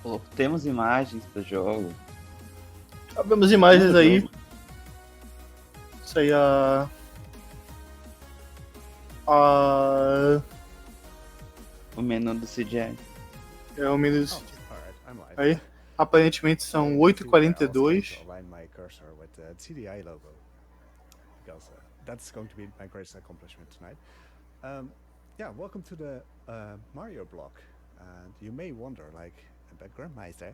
Pô, temos imagens do jogo. Vemos imagens aí. Isso aí, O menu do CGI. É o menu do CGI. Aí, aparentemente são 8h42. That's going to be my greatest accomplishment tonight. Yeah, welcome to the Mario block. And you may wonder, like, but Grumpmeister,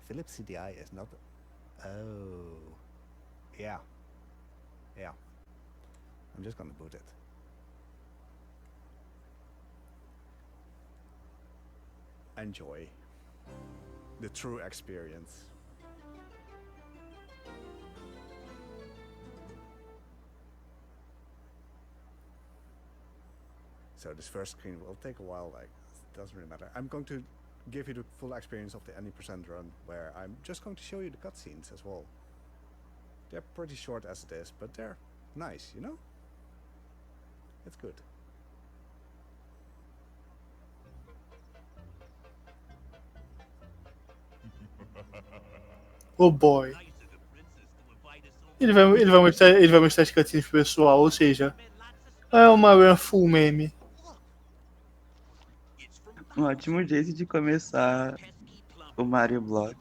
Philips CDI is not. Oh, yeah. I'm just gonna boot it. Enjoy the true experience. So this first screen will take a while, like, it doesn't really matter. I'm going to give you the full experience of the any % run, where I'm just going to show you the cutscenes as well. They're pretty short as it is, but they're nice, you know? It's good. Oh boy. Ele vai mostrar as cutscenes pro pessoal, ou seja, é uma run full meme. Um ótimo jeito de começar o Mario Block.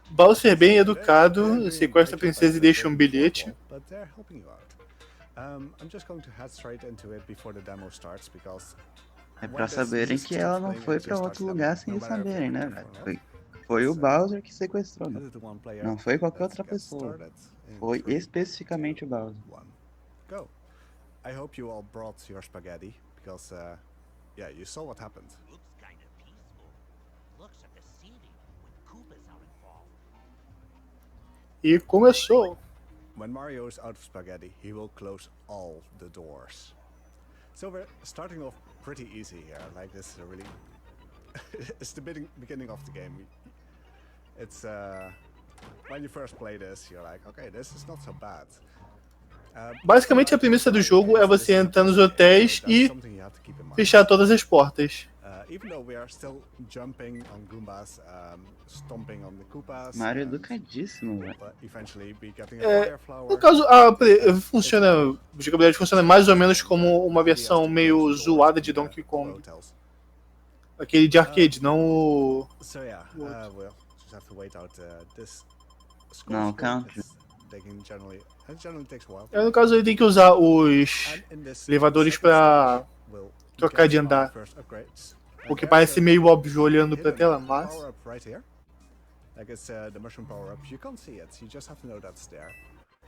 Bowser bem educado, sequestra a princesa e deixa um bilhete. É pra saberem que ela não foi pra outro lugar sem eles saberem, né, velho? Foi o Bowser que sequestrou. Não foi qualquer outra pessoa. Foi especificamente o Bowser. Go. I hope you all brought your spaghetti, because, yeah, you saw what happened. Looks kind of peaceful. Looks at the ceiling when Koopas are involved. E começou. When Mario is out of spaghetti, he will close all the doors. So we're starting off pretty easy here. Like, this is a really... it's the beginning of the game. It's, when you first play this, you're like, okay, this is not so bad. Basicamente a premissa do jogo é você entrar nos hotéis e fechar todas as portas. Mario é educadíssimo, velho. No caso, a jogabilidade funciona mais ou menos como uma versão meio zoada de Donkey Kong. Aquele de arcade, não o... Não, country. No caso, ele tem que usar os elevadores pra trocar de andar. O que parece meio óbvio olhando pra tela, mas...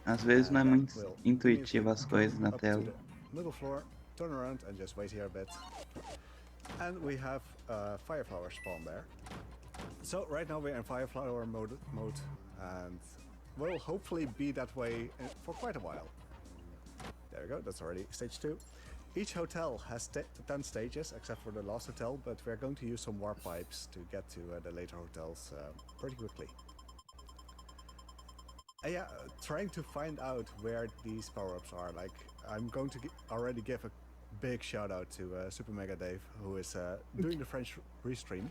Às vezes não é muito intuitivo as coisas na tela. And we have fire flower spawn there. So right now we're in fire flower mode and will hopefully be that way for quite a while. There we go, that's already stage 2. Each hotel has 10 stages except for the last hotel, but we're going to use some warp pipes to get to the later hotels pretty quickly. Yeah, trying to find out where these power-ups are. Like, I'm going to already give a big shout out to Super Mega Dave, who is doing the French restream.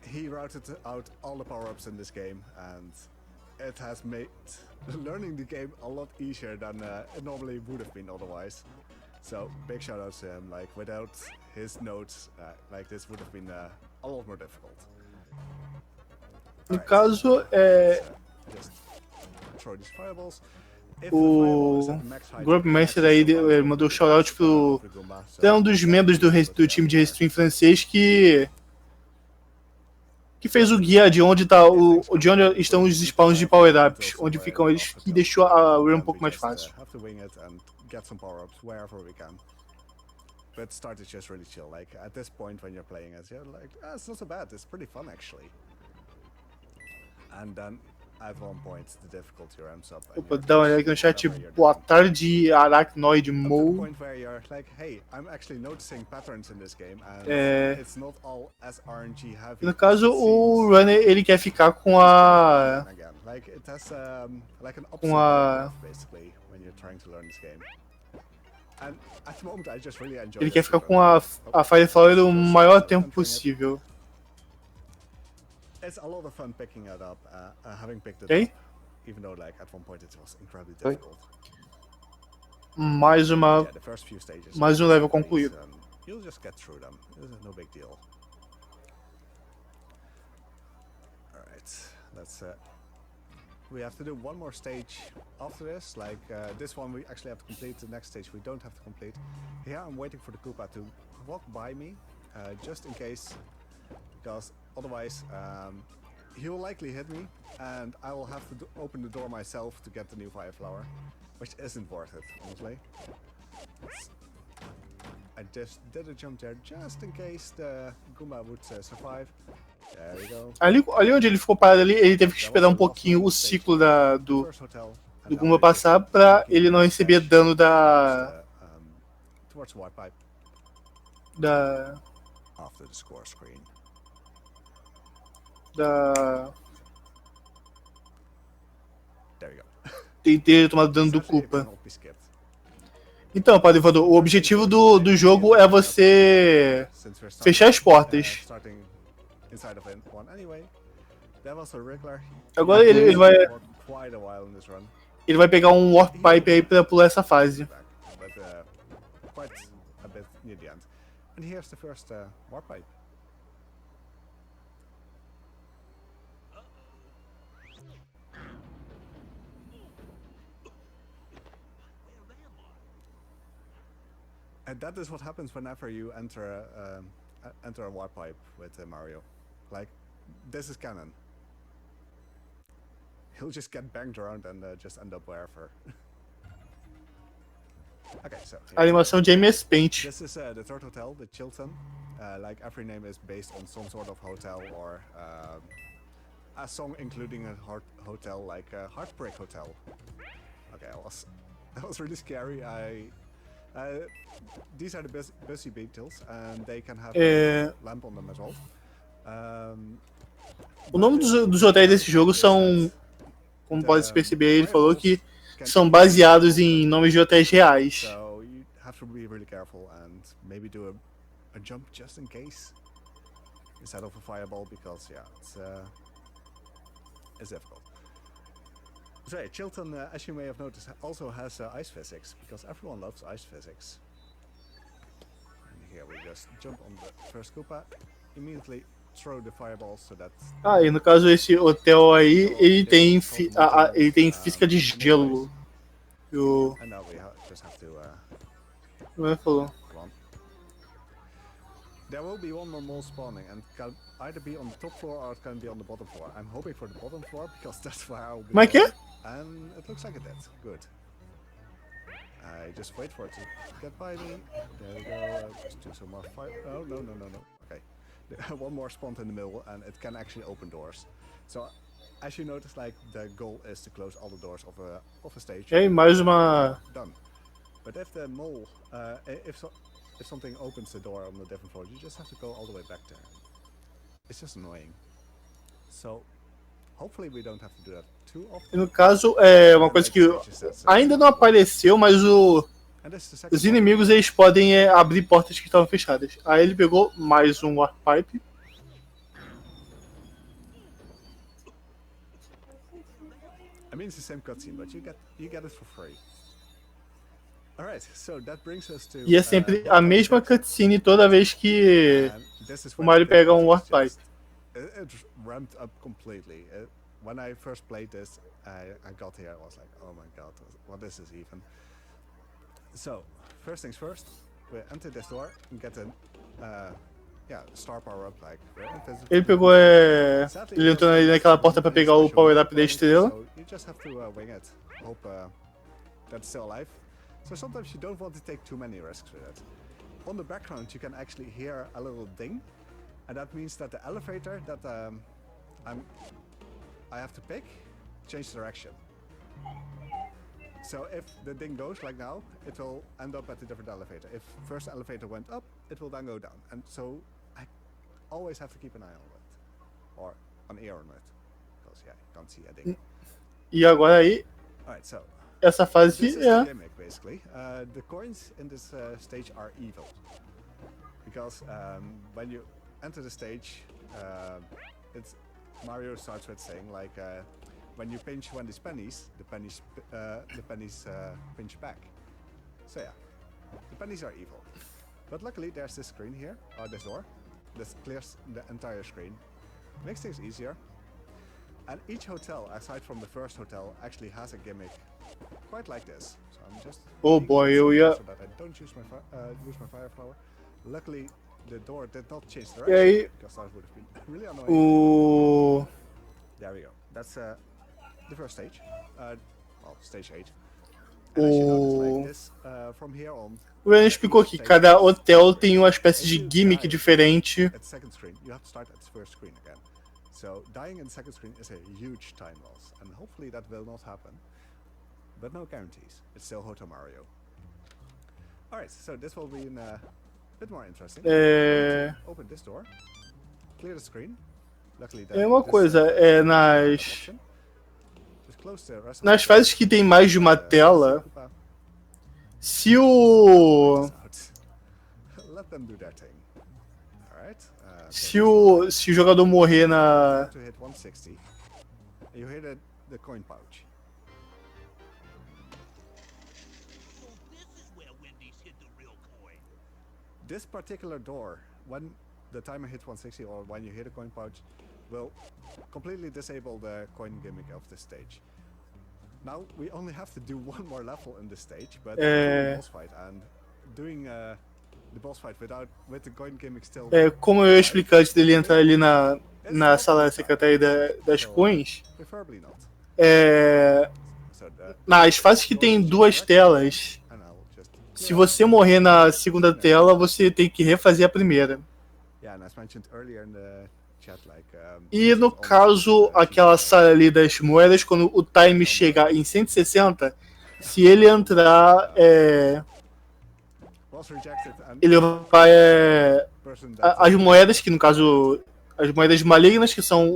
He routed out all the power-ups in this game, and it has made learning the game a lot easier than it normally would have been otherwise. So big shout out to him. Like, without his notes, like, this would have been a lot more difficult. No caso, just throw these fireballs. O Grumpmeister aí mandou shout-out pro... É um dos membros do time de restream francês que fez o guia de onde estão os spawns de power-ups, onde ficam eles, que deixou a run um pouco mais fácil. But start is just really chill. Like, at this point when you're playing it, you're like, it's not so bad. It's pretty fun actually. And then at one point the difficulty ramps up. Opa, dá uma olhada aqui no chat. Boa tarde, Arachnoid To the Mo. point where you're like, hey, I'm actually noticing patterns in this game, and it's not all as RNG heavy. No caso, o Runner ele quer ficar com a Like it has like an com a basically when you're trying to learn this game. And at the moment I just really enjoy ele quer ficar com a Fireflower o maior tempo possível. It's a lot of fun picking it up, having picked it Ok? up, even though like at one point it was incredibly difficult. Mais Yeah, the first few stages. mais level concluído. You'll just get through them. It's no big deal. Alright, let's we have to do one more stage after this. Like this one we actually have to complete. The next stage we don't have to complete. Here I'm waiting for the Koopa to walk by me, just in case, because otherwise he will likely hit me and I will have to open the door myself to get the new fire flower, which isn't worth it, honestly. I just did a jump there just in case the Goomba would survive. There we go. Ali onde ele ficou parado ali, ele teve que esperar um pouquinho o ciclo do Goomba passar pra ele não receber dano da after the score screen. There you go. Ter tomado dano do Koopa. Então, Padre Voador, o objetivo do jogo é você fechar as portas. Agora ele vai pegar um Warp Pipe aí pra pular essa fase. And that is what happens whenever you enter a warp pipe with Mario. Like, this is canon. He'll just get banged around and just end up wherever. Okay, so A animação de MS Paint. this is the third hotel, the Chilton. Like every name is based on some sort of hotel or a song including a hotel, like Heartbreak Hotel. Okay, that was really scary. These are the busy Beatles, and they can have a lamp on them as well. O nome dos hotéis desse jogo são, como pode se perceber, ele falou que são baseados em nomes de hotéis reais. So you have to be really careful and maybe do a jump just in case instead of a fireball, because yeah, it's difficult. So yeah, Chilton, as you may have noticed, also has ice physics, because everyone loves ice physics. And here we just jump on the first Koopa, immediately throw the fireballs so that... E no caso esse hotel aí, ele tem física de gelo. And now we just have to... Como ele falou. There will be one more mole spawning, and it can either be on the top floor or it can be on the bottom floor. I'm hoping for the bottom floor, because that's where I'll be. Como é que é? And it looks like it did. Good. I just wait for it to get by me. There we go. Just do some more fire. Oh, no. Okay. One more spawned in the middle, and it can actually open doors. So, as you notice, like, the goal is to close all the doors of a stage. E aí, mais uma... Done. But if the mole, if something opens the door on a different floor, you just have to go all the way back there. It's just annoying. So, hopefully we don't have to do that too often. No caso, é uma coisa que ainda não apareceu, mas os inimigos eles podem abrir portas que estavam fechadas. Aí ele pegou mais um Warp Pipe. I mean, it's the same cutscene, but you get it for free. Alright, so that brings us to, E é sempre a mesma cutscene toda vez que o Mario pega um Warp Pipe. It ramped up completely. When I first played this, I got here, I was like, oh my god, what is this even? So, first things first, we enter this door and get a star power up, like, Ele pegou, ele entrou ali naquela porta pra pegar o power up da estrela. So you just have to wing it, hope that's still alive. So sometimes you don't want to take too many risks with it. On the background you can actually hear a little ding, and that means that the elevator that I have to pick change direction. So if the thing goes like now, it will end up at a different elevator. If first elevator went up, it will then go down. And so I always have to keep an eye on it. Or an ear on it. Because yeah, you don't see a thing. E agora aí, Alright, so essa this fase is the é... gimmick basically. The coins in this stage are evil. Because when you enter the stage, Mario starts with saying like, when you pinch Wendy's pennies, the pennies pinch back. So yeah, the pennies are evil. But luckily there's this screen here, or this door, that clears the entire screen. Makes things easier. And each hotel, aside from the first hotel, actually has a gimmick quite like this. So I'm just Oh boy, eu ia... so that I don't use my fire flower. Luckily, the door did not change E direction, aí, because that would have been really annoying. o... There we go. That's the first stage. Well, stage 8. And as you notice, like this, from here on, O Ian explicou que cada hotel tem uma espécie de gimmick diferente. at the second screen, you have to start at the first screen again. So dying in the second screen is a huge time loss, and hopefully that will not happen. But no guarantees. It's still Hotel Mario. Alright, so this will be a bit more interesting. Open this door, clear the screen. Luckily, É uma coisa, nas close the rest of nas the fases que tem mais de uma tela, se o Let them do their thing. Alright. se o jogador morrer na To hit 160. You hit the coin pouch. So this is where Wendy's hid the real coin. This particular door, when the timer hits 160 or when you hit a coin pouch, will completely disable the coin gimmick of this stage. Now we only have to do one more level in this stage, but doing a boss fight and doing the boss fight with the coin gimmick still. Como eu ia explicar antes dele entrar ali na sala secretária das coins, Preferably not. So nas fases que tem duas telas, se você morrer na segunda tela, você tem que refazer a primeira. Yeah, and as mentioned earlier in the chat, like, E no caso, aquela sala ali das moedas, quando o time chegar em 160, se ele entrar, was rejected and ele vai... person that as moedas, que no caso, as moedas malignas, que são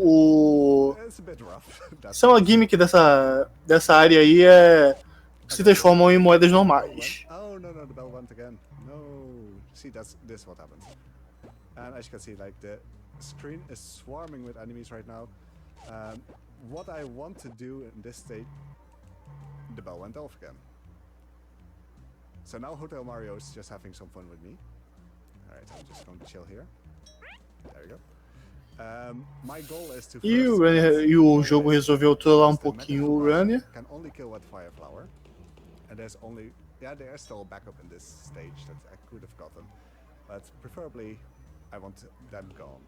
it's a bit rough. são a gimmick dessa área aí, se transformam em moedas normais. Oh no, the bell went again. No, see, this what happens. And as you can see, like the screen is swarming with enemies right now. What I want to do in this state, the bell went off again. So now Hotel Mario is just having some fun with me. Alright, I'm just going to chill here. There we go. My goal is to E o jogo resolveu trollar pouquinho o runner. can only kill with fire flower. And there's only there's still a backup in this stage that I could have gotten. But preferably I want them gone.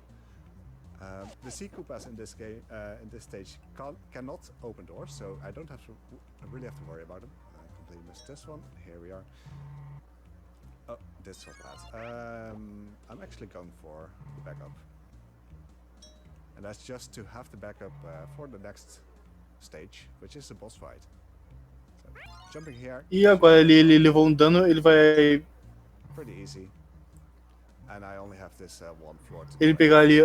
The sea Koopas in this game, in this stage, cannot open doors, so I don't have to really have to worry about them. I completely missed this one. Here we are. Oh, this is so bad. I'm actually going for the backup, and that's just to have the backup for the next stage, which is the boss fight. So, jumping here. E agora ele levou dano, ele vai... Pretty easy. And I only have this one floor to Ele pegar ali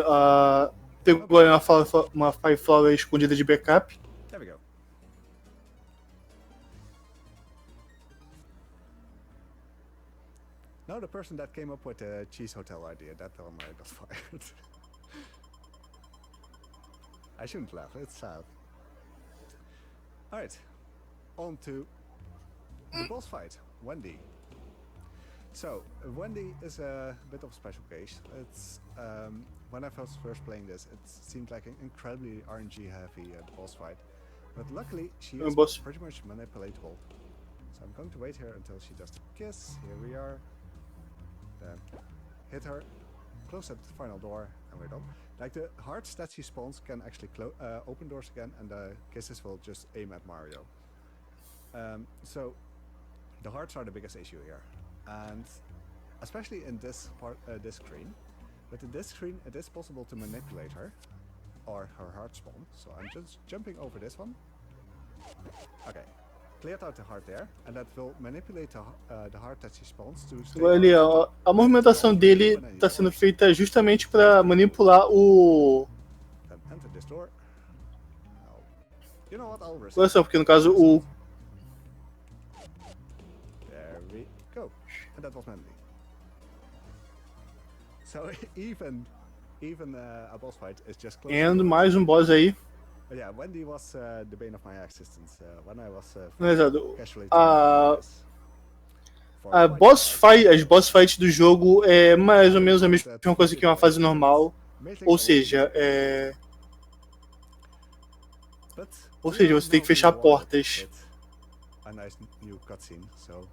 pegou uma Fire Flower escondida de backup. There we go. Now the person that came up with the cheese hotel idea, that one I got fired. I shouldn't laugh, it's sad. Alright, on to the boss fight, Wendy. So, Wendy is a bit of a special case. It's when I was first playing this, it seemed like an incredibly RNG heavy boss fight. But luckily, she is pretty much manipulatable. So I'm going to wait here until she does the kiss. Here we are. Then hit her, close that final door, and we're done. Like the hearts that she spawns can actually open doors again, and the kisses will just aim at Mario. So the hearts are the biggest issue here. And especially in this part, this screen. But in this screen, it is possible to manipulate her, or her heart spawn. So I'm just jumping over this one, Okay. Cleared out the heart there, and that will manipulate the heart that she spawns to stay Agora ali, ó, a movimentação dele está sendo feita justamente para manipular o... Then enter this door. You know what? I'll risk Olha só, porque no caso o... There we go. And that was Mandy. So even a boss fight is just close. E mais boss aí. But yeah, Wendy was the bane of my existence when I was Exato. casually As boss fights do jogo é mais ou menos a mesma coisa que uma fase normal. Ou seja, você tem que fechar portas. A nice new cutscene, so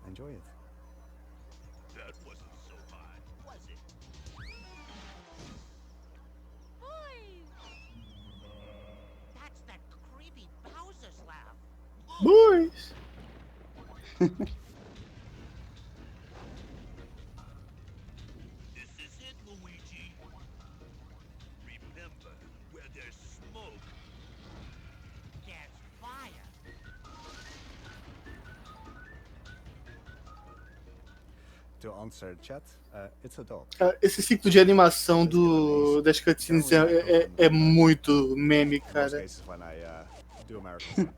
enjoy it. That wasn't so hard, was it? That's that creepy Bowser's laugh. Boys! This is it, Luigi. Remember, where there's smoke, there's fire. To answer chat, it's a dog. Esse ciclo de animação das cutscenes é muito meme, In most cara. cases when I do a marathon.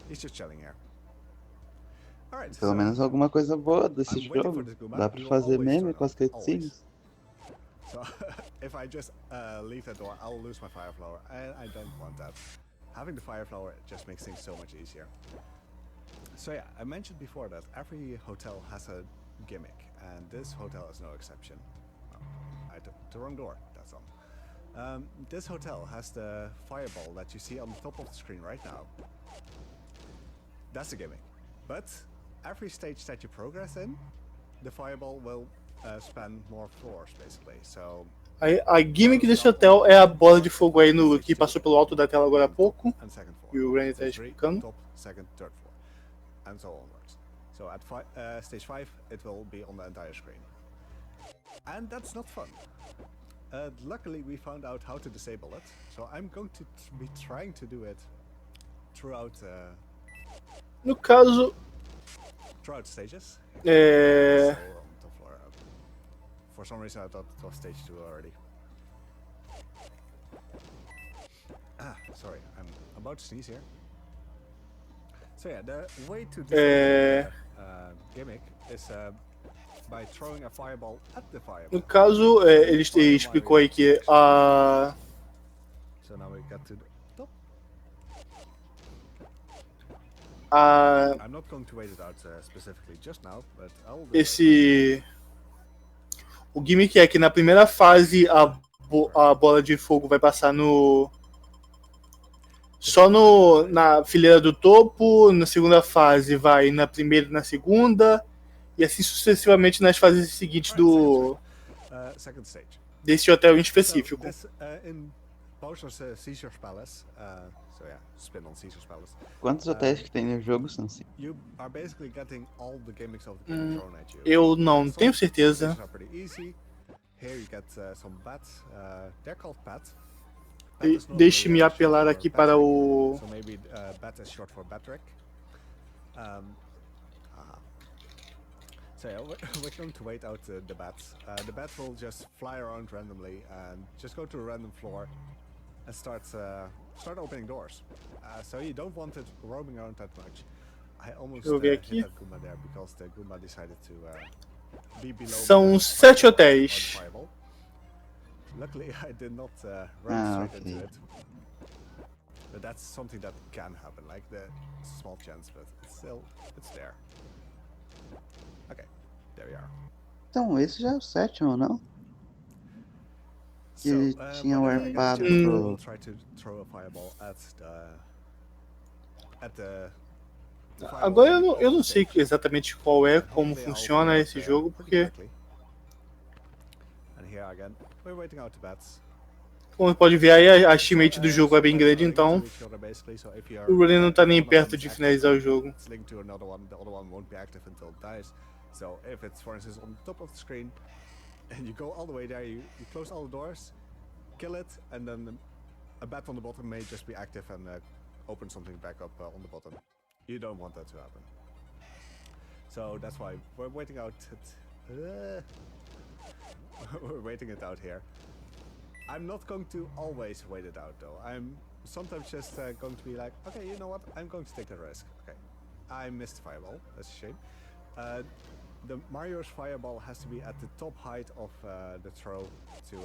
He's just chilling here. Alright, Pelo menos alguma coisa boa desse jogo. Dá pra fazer meme com as cutscenes. So if I just leave that door, I'll lose my fire flower, and I don't want that. Having the fire flower just makes things so much easier. So yeah, I mentioned before that every hotel has a gimmick, and this hotel is no exception. Oh, I took the wrong door, that's all. This hotel has the fireball that you see on the top of the screen right now. That's a gimmick. But every stage that you progress in, the fireball will span more floors, basically. So A gimmick desse hotel é a bola de fogo aí no, que passou pelo alto da tela agora há pouco. and second floor. E o Randy tá So explicando. top, second, third floor, and so onwards. So at stage 5, it will be on the entire screen. And that's not fun. Luckily, we found out how to disable it, so I'm going to be trying to do it throughout No caso, stages. é... So on top floor. For some reason, I thought it was stage 2 already. Sorry, I'm about to sneeze here. So yeah, the way to disable gimmick is by throwing a fireball at the fireball. No caso, ele explicou aí que a... So now we got to the top. I'm not going to wait it out specifically just now, but I'll do it. O gimmick é que na primeira fase a bola de fogo vai passar só na fileira do topo, na segunda fase vai na primeira e na segunda, e assim sucessivamente nas fases seguintes Second stage. desse hotel em específico. So this, in Bowser's Caesar's Palace, so yeah, spin on Caesar's Palace. Quantos hotéis que tem no jogo, Sansi? You are basically getting all the gimmicks of the game thrown at you. Eu não Some tenho certeza. stages are pretty easy. Here you get some bats. They're called bats. Deixe-me apelar aqui para o... So maybe bat is short for Batrick. So yeah, we're going to wait out the bats. The bat will just fly around randomly and just go to a random floor and start opening doors. So you don't want it roaming around that much. I almost hit that Goomba there because the Goomba decided to be below. São 7 hotéis. Luckily, I did not run straight into it. But that's something that can happen, like the small chance, but it's there. Okay, there we are. Então, esse já é o sétimo, não? Que ele tinha warpado We'll pro... try to throw a fireball at the Agora eu não sei exatamente como funciona esse jogo, porque... And here again, we're waiting out the bats. Como pode ver aí, a teammate do jogo é bem grande, então o Rolling não tá nem perto de finalizar o jogo. It's linked to another one. The other one won't be active until it dies. So if it's, for instance, on top of the screen, and you go all the way there, you close all the doors, kill it, and then a bat on the bottom may just be active and open something back up on the bottom. You don't want that to happen. So that's why we're waiting out. We're waiting it out here. I'm not going to always wait it out though. I'm sometimes just going to be like, okay, you know what? I'm going to take the risk. Okay, I missed the fireball. That's a shame. The Mario's fireball has to be at the top height of the throw to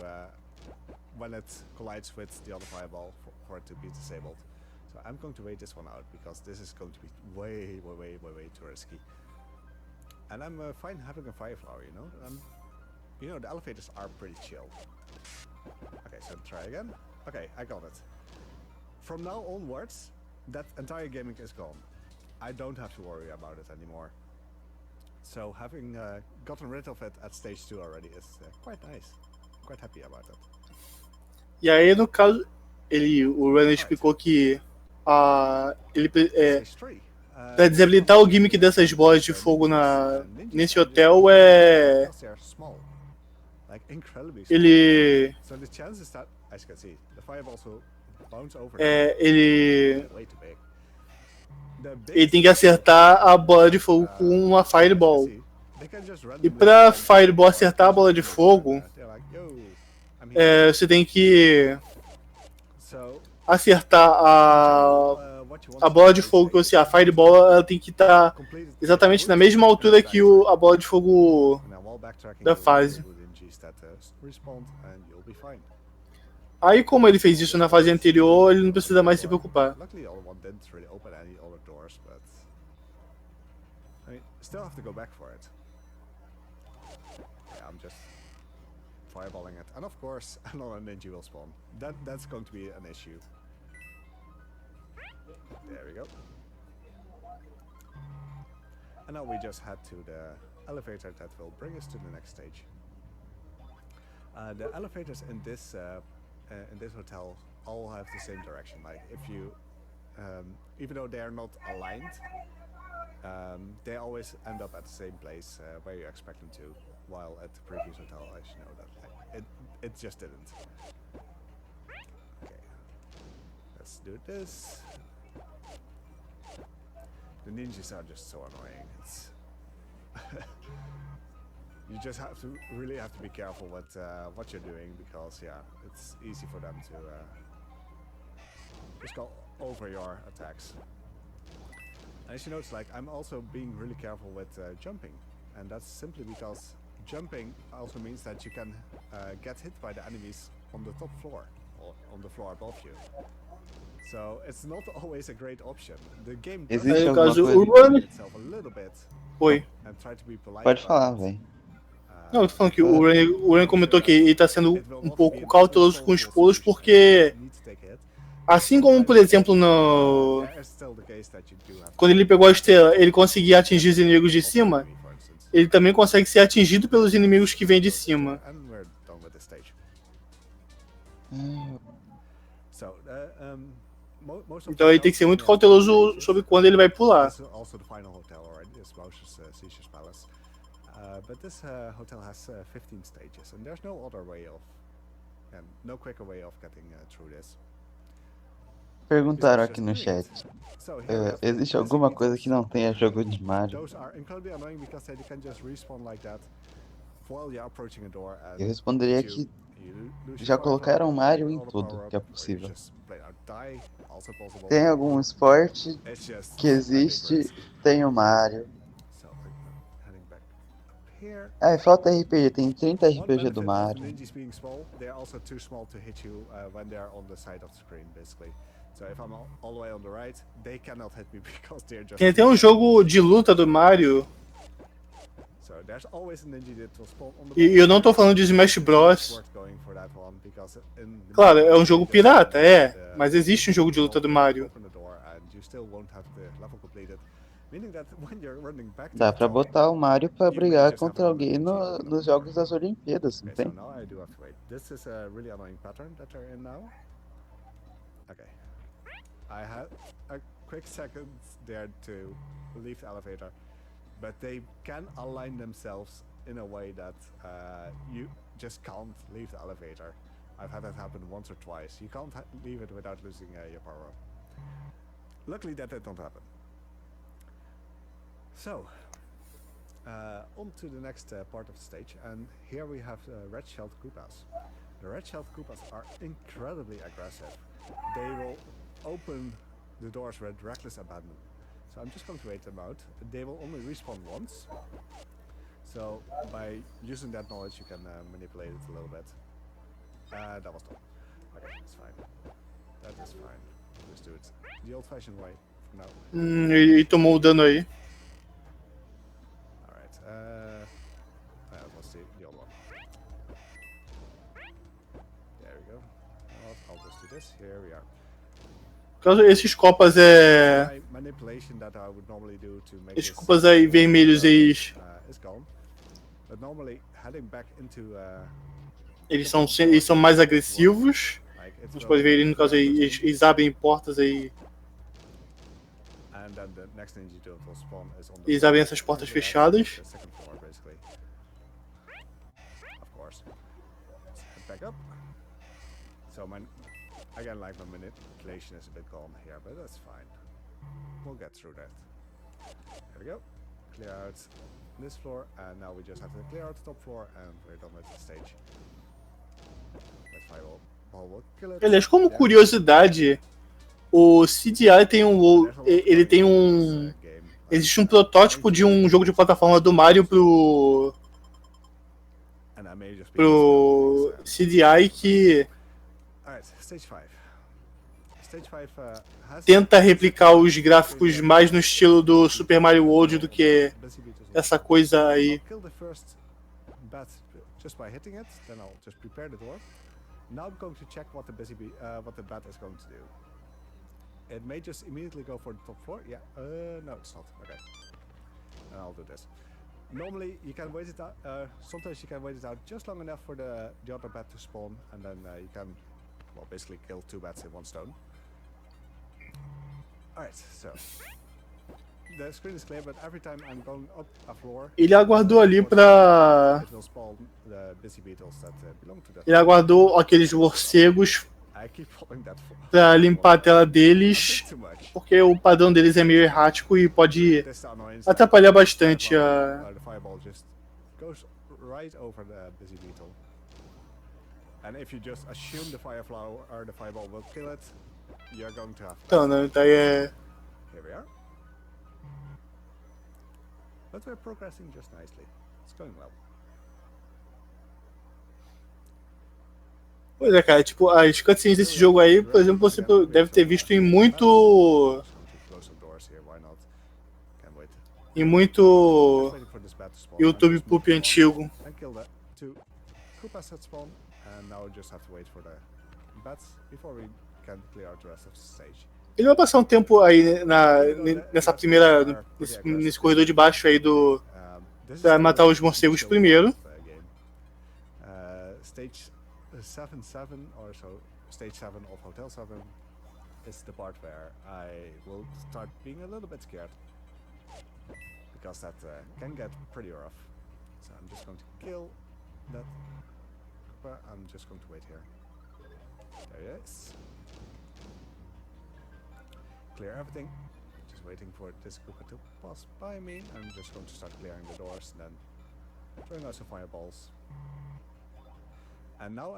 when it collides with the other fireball for it to be disabled. So I'm going to wait this one out because this is going to be way too risky. And I'm fine having a fire flower, you know. You know, the elevators are pretty chill. Okay, so try again. Okay, I got it. From now onwards, that entire gimmick is gone. I don't have to worry about it anymore. So having gotten rid of it at stage 2 already is quite nice. I'm quite happy about it. E aí, no caso, o Ryan explicou que para desabilitar o gimmick dessas bolas de fogo nesse hotel ele tem que acertar a bola de fogo com uma fireball. E para fireball acertar a bola de fogo, você tem que acertar a bola de fogo que você... A fireball ela tem que estar exatamente na mesma altura que a bola de fogo da fase. Aí, como ele fez isso na fase anterior, ele não precisa mais se preocupar. Fireballing it, and of course another ninja will spawn. That's going to be an issue. There we go. And now we just head to the elevator that will bring us to the next stage. The elevators in this hotel all have the same direction. Like if you, even though they are not aligned, they always end up at the same place where you expect them to. While at the previous hotel, I should know that it just didn't. Okay, let's do this. The ninjas are just so annoying. It's you just really have to be careful with what you're doing because it's easy for them to just go over your attacks. And as you notice, like I'm also being really careful with jumping, and that's simply because jumping also means that you can get hit by the enemies on the top floor or on the floor above you. So it's not always a great option. The game does itself a little bit. Oi. And try to be polite. Pode falar, velho. Não, eu tô falando que o Ryan comentou que ele tá sendo um pouco cauteloso com os pulos porque, assim como, por exemplo, quando ele pegou a estrela, ele conseguia atingir os inimigos de cima, ele também consegue ser atingido pelos inimigos que vêm de cima. Então ele tem que ser muito cauteloso sobre quando ele vai pular. But this hotel has 15 stages, and there's no other way of, and no quicker way of getting through this. Perguntaram aqui no chat. Existe alguma coisa que não tenha jogo de Mario? Eu responderia que já colocaram Mario em tudo que é possível. Tem algum esporte que existe, tem o Mario. Ah, falta RPG, tem 30 RPG do Mario. Tem até um jogo de luta do Mario. E eu não tô falando de Smash Bros. Claro, é um jogo pirata, mas existe um jogo de luta do Mario. Dá pra botar o Mario pra brigar contra alguém nos jogos das Olimpíadas, não tem? Okay. I had a quick second there to leave the elevator, but they can align themselves in a way that you just can't leave the elevator. I've had that happen once or twice. You can't leave it without losing your power up. Luckily that did not happen. So, on to the next part of the stage, and here we have red-shelled Koopas. The red-shelled Koopas are incredibly aggressive. They will open the doors with reckless abandon. So I'm just going to wait them out. They will only respawn once. So by using that knowledge you can manipulate it a little bit. That was done. Okay, it's fine. That is fine. Just do it the old-fashioned way for now. E tomou o dano aí. Alright, let's see the other one. There we go. I'll just do this. Here we are. Caso esses copas Manipulation that I would normally do to make esses copas aí vermelhos eles is gone. But normally heading back into eles são mais agressivos. A gente pode ver ali no caso aí, eles abrem portas aí. And then the next thing you do will spawn is on the Eles abrem essas portas fechadas. second floor basically. Of course. Let's head back up. So again, like my manipulation is a bit gone here, but that's fine. We'll get through that. There we go. Clear out this floor, and now we just have to clear out the top floor, and we're done with the stage. That fireball will kill it. Aliás, como curiosidade, o CDI tem existe um protótipo de um jogo de plataforma do Mario pro CDI que tenta replicar os gráficos mais no estilo do Super Mario World do que essa coisa aí. Now I'm going to check what the bat is going to do. It may just immediately go for the top floor. Yeah, no, it's not. Okay, and I'll do this. Normally you can wait it out. Sometimes you can wait it out just long enough for the other bat to spawn, and then you can, well, basically kill two bats in one stone. All right, so the screen is clear, but every time I'm going up a floor, ele aguardou ali pra. It will spawn the busy beetles that belong to that. Ele aguardou aqueles morcegos pra limpar a tela deles, porque o padrão deles é meio errático e pode atrapalhar bastante a. The fireball just goes right over the busy beetle. And if you just assume the fireflower or the fireball will kill it, you're going to have. Então, né? Então é. Here we are. But we're progressing just nicely. It's going well. Pois é, cara, tipo, as cutscenes desse jogo aí, por exemplo, você deve ter visto em muito YouTube Poop antigo. Ele vai passar um tempo aí nesse corredor de baixo aí pra matar os morcegos primeiro. Stage 7 or so, stage 7 of Hotel 7 is the part where I will start being a little bit scared, because that can get pretty rough. So I'm just going to kill that. I'm just going to wait here. There he is. Clear everything. Just waiting for this Koopa to pass by me. I'm just going to start clearing the doors and then throwing out some fireballs. And now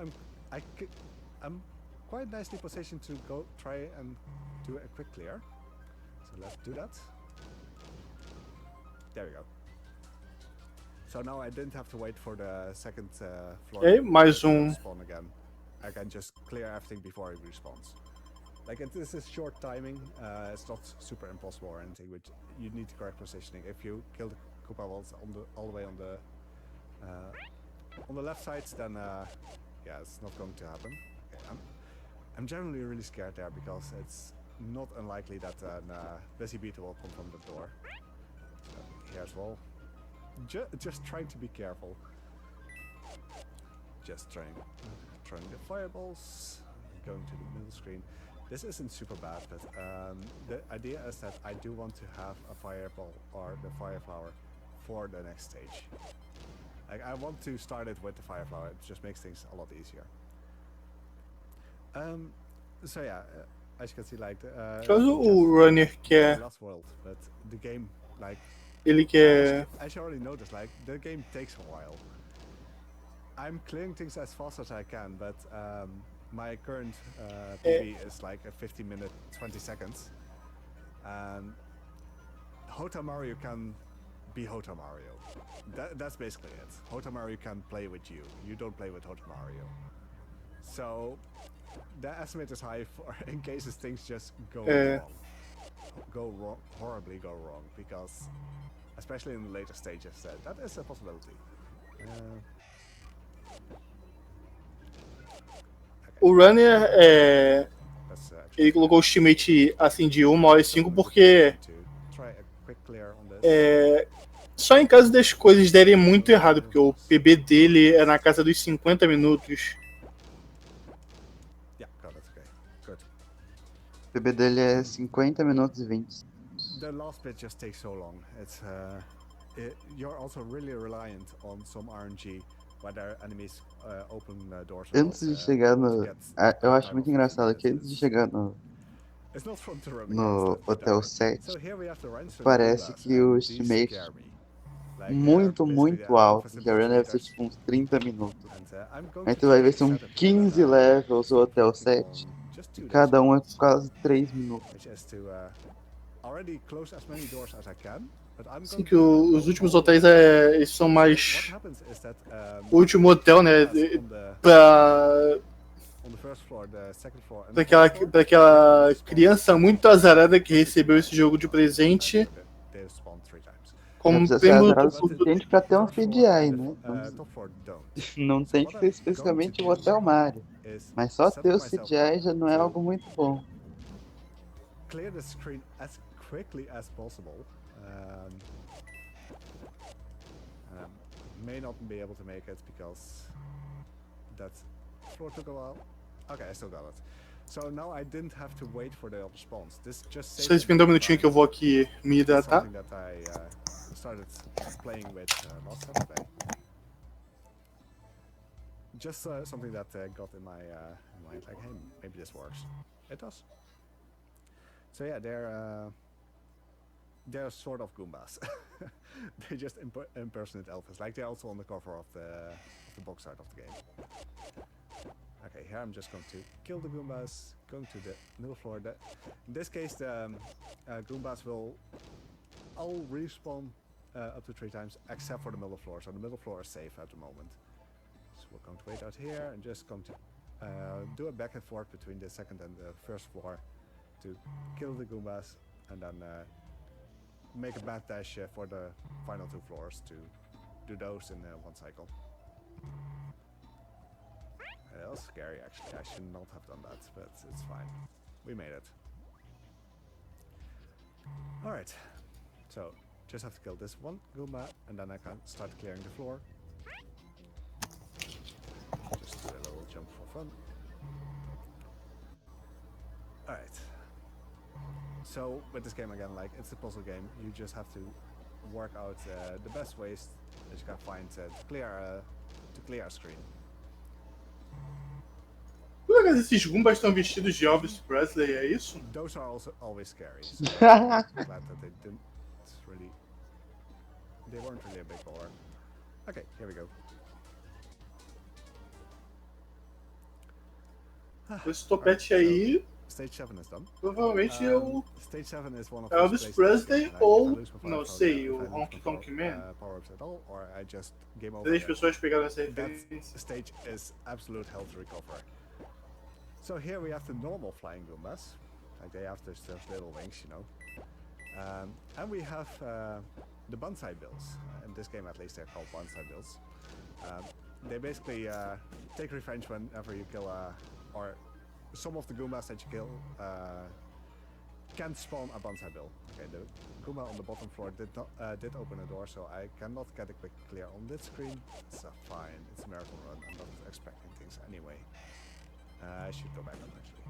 I'm quite nicely positioned to go try and do a quick clear. So let's do that. There we go. So now I didn't have to wait for the second floor to spawn again. I can just clear everything before it respawns. Like, this is short timing. It's not super impossible or anything, but you need the correct positioning. If you kill the Koopa balls all the way on the left side, then yeah, it's not going to happen. Okay, I'm generally really scared there because it's not unlikely that a busy beetle will come from the door. So here as well. Just trying to be careful. Just throwing the fireballs, going to the middle screen. This isn't super bad, but the idea is that I do want to have a fireball or the fireflower for the next stage. Like, I want to start it with the fireflower. It just makes things a lot easier. So yeah, as you can see, like Caso o runner quer, last world, but the game, like, ele quer... as you already noticed, like the game takes a while. I'm clearing things as fast as I can, but my current PB is like a 50 minute, 20 seconds, and Hotel Mario can be Hotel Mario. That's basically it. Hotel Mario can play with you. You don't play with Hotel Mario. So the estimate is high for in cases things just go wrong, horribly go wrong, because especially in the later stages, that is a possibility. O runner ele colocou o estimate assim de 1h05 porque só em caso das coisas derem muito errado, porque o PB dele é na casa dos 50 minutos. O PB dele é 50 minutos e 20. The last bit just takes so long. It's you're also really reliant on some RNG, whether enemies open doors. Antes de chegar no... eu acho muito engraçado que antes de chegar no Hotel 7, parece que o estimate muito alto, que a run deve ser tipo uns 30 minutos. Aí tu vai ver são 15 levels o Hotel 7, e cada um é quase 3 minutos. Sim, que os últimos hotéis eles são mais... O último hotel, né, daquela criança muito azarada que recebeu esse jogo de presente. Como temos o suficiente pra ter um CGI, né? Não tem que ser especificamente o Hotel Mario, mas só ter o CGI já não é algo muito bom. Clear the screen as quickly as possible. May not be able to make it because that floor took a while. Okay, I still got it. So now I didn't have to wait for the other spawns. This just Só esperando um minutinho que eu vou aqui me hidratar. Something that I started playing with last Saturday. Just something that got in my mind, like, hey, maybe this works. It does. So yeah, they're sort of Goombas. They just impersonate Elvis. Like, they're also on the cover of the box art of the game. Okay, here I'm just going to kill the Goombas, going to the middle floor. In this case, the Goombas will all respawn up to 3 times, except for the middle floor. So the middle floor is safe at the moment. So we're going to wait out here and just going to do a back and forth between the second and the first floor to kill the Goombas, and then make a mad dash for the final 2 floors to do those in one cycle. That was scary, actually. I should not have done that, but it's fine. We made it. Alright, so just have to kill this one Goomba, and then I can start clearing the floor. Just do a little jump for fun. Alright. So with this game again, like, it's a puzzle game. You just have to work out the best ways that you can find to clear a screen. Por acaso esses Goombas estão vestidos de Elvis Presley, é isso? Those are also always scary. So I'm glad that they didn't really... They weren't really a big baller. Okay, here we go. Esse topete aí... Stage 7 is done. Provavelmente é o Stage 7 is one of Elvis Presley ou, não sei, o Honky Tonk Man. 3 pessoas pegaram essa referência. Stage is absolute hell to recover. So here we have the normal flying Goombas, like they have those little wings, you know. And we have the bonsai bills. In this game, at least, they're called bonsai bills. They basically take revenge whenever you kill or some of the Goombas that you kill can spawn a bonsai bill. Okay, the Goomba on the bottom floor did open a door, so I cannot get a quick clear on this screen. It's fine. It's a marathon run. I'm not expecting things anyway. I should go back on actually.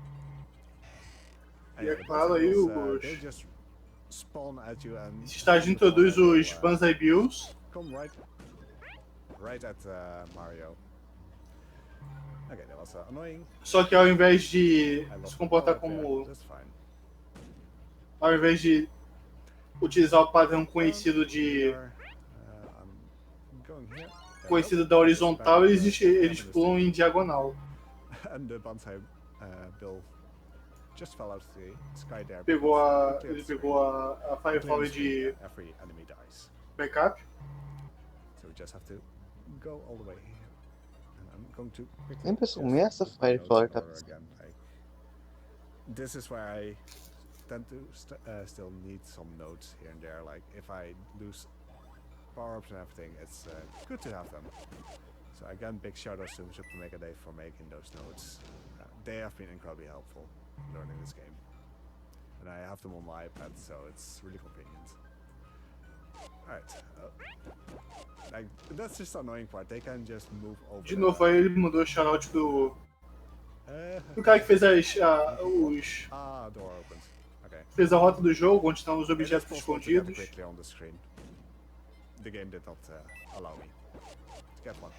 E é claro aí they just spawn at you and esse estágio introduz os Banzai Bills. Come right at Mario. Okay, that was annoying. Só que ao invés de I lost se my comportar power there, como... just fine. Ao invés de utilizar o padrão Done. conhecido de... I'm going here. There we go. Conhecido da And just horizontal, back eles up in the pulam street. em diagonal. And the bonsai bill just fell out of the sky there. Pegou because we cleared ele the pegou a screen. Fireflower Clear the screen, de and every enemy dies. backup. So we just have to go all the way here. And I'm going to quickly Nem just pessoal, essa put my notes Fireflower in tá order again. This is where I tend to still need some notes here and there. Like if I lose power-ups and everything, it's good to have them. So again, big shout-outs to Super Mega Dave for making those notes. They have been incredibly helpful learning this game. And I have them on my iPad, so it's really convenient. Alright. Like, that's just the annoying part. They can just move over. De novo, aí ele mandou o shoutout do cara que fez os... door opened. Okay. Fez a rota do jogo, onde estão os It is objetos possible to get escondidos. quickly on the screen. The game did not allow me to get one.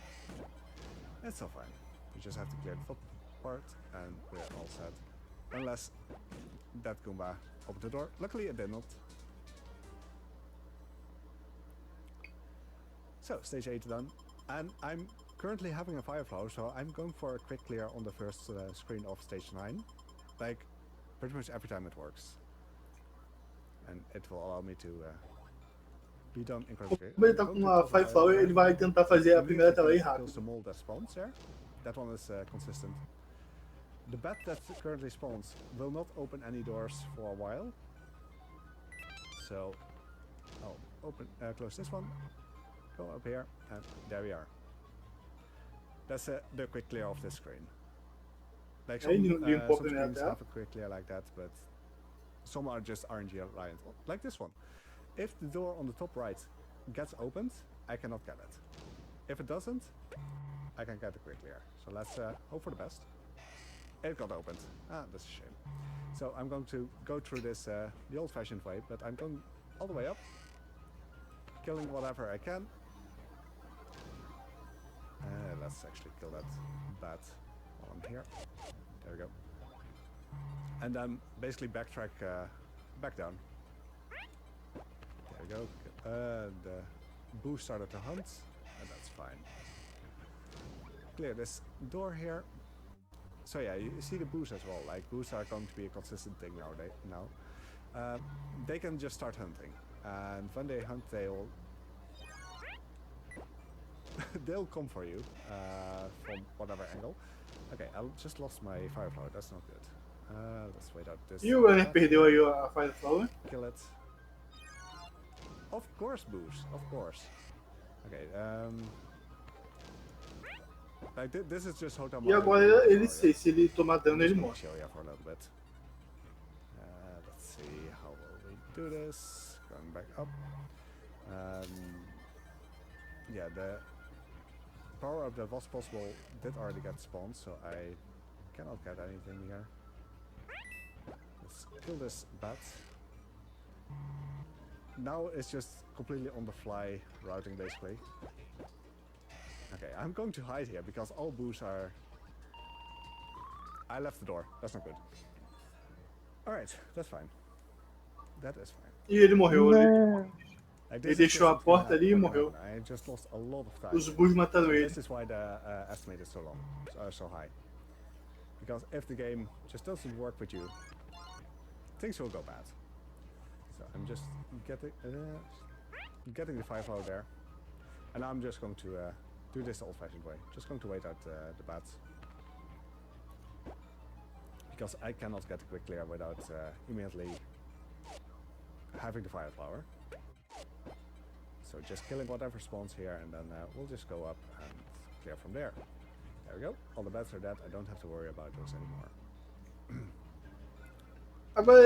It's all fine. We just have to clear the top part and we're all set. Unless that Goomba opened the door. Luckily it did not. So, stage 8 done. And I'm currently having a Fireflower, so I'm going for a quick clear on the first screen of stage 9. Like, pretty much every time it works. And it will allow me to be done incredibly. Como ele tá com uma Fireflower, ele vai tentar fazer a primeira tela aí rápido. The mole that spawns there. That one is consistent. The bat that currently spawns will not open any doors for a while. So, I'll close this one. Go up here, and there we are. That's the quick clear of the screen. Like some screens have a quick clear like that, but some are just RNG reliant, like this one. If the door on the top right gets opened, I cannot get it. If it doesn't, I can get a quick clear. So let's hope for the best. It got opened. Ah, that's a shame. So I'm going to go through this the old-fashioned way, but I'm going all the way up, killing whatever I can. Let's actually kill that bat while I'm here. There we go. And then basically backtrack back down. There we go. The boo started to hunt, and that's fine. Clear this door here. So yeah, you see the boos as well. Like boos are going to be a consistent thing now. They can just start hunting, and when they hunt, they'll come for you from whatever angle. Okay, I just lost my Fireflower. That's not good. Let's wait out this. E o Runner perdeu aí a Fireflower. Kill it. Of course, boos. Of course. Okay. Like this is just Hotel. E agora ele sei, se ele tomar dano ele morre. For a little bit. Let's see how will we do this. Going back up. Yeah, the power up that was possible did already get spawned, so I cannot get anything here. Let's kill this bat. Now it's just completely on the fly routing basically. Okay, I'm going to hide here because all boos are... I left the door, that's not good. Alright, that's fine. That is fine. E ele morreu. Ele deixou a porta ali e morreu. I just lost a lot of time. Os boos mataram ele. This is why the estimate is so long, so high. Because if the game just doesn't work with you, things will go bad. So I'm just getting the Fireflower there, and I'm just going to do this the old-fashioned way. Just going to wait out the bats, because I cannot get a quick clear without immediately having the Fireflower. So just killing whatever spawns here, and then we'll just go up and clear from there. There we go. All the bats are dead. I don't have to worry about those anymore. Agora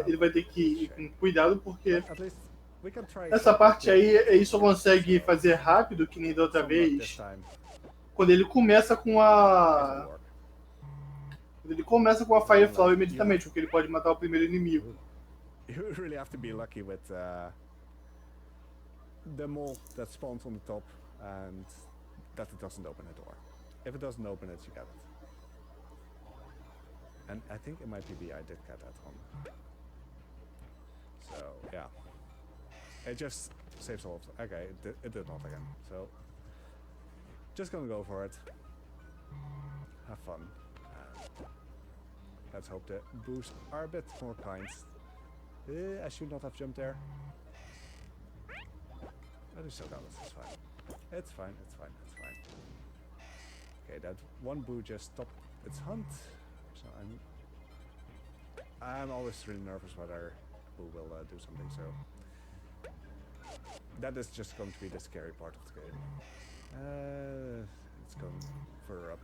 ele vai ter que ir com cuidado porque At least we can try. essa parte aí ele só consegue fazer rápido, que nem da outra vez, quando ele começa com a... Quando ele começa com a Fireflower imediatamente, porque ele pode matar o primeiro inimigo. You really have to be lucky with the mole that spawns on the top and that it doesn't open a door. If it doesn't open it, you get it. And I think in my PB I did get that one. So yeah, it just saves all of the, okay, it did not again. So just gonna go for it. Have fun. Let's hope the boosts are a bit more kind. I should not have jumped there. But we still got it. It's fine. It's fine. It's fine. It's fine. Okay, that one boo just stopped its hunt. So I'm always really nervous whether boo will do something. So that is just going to be the scary part of the game. It's going further up.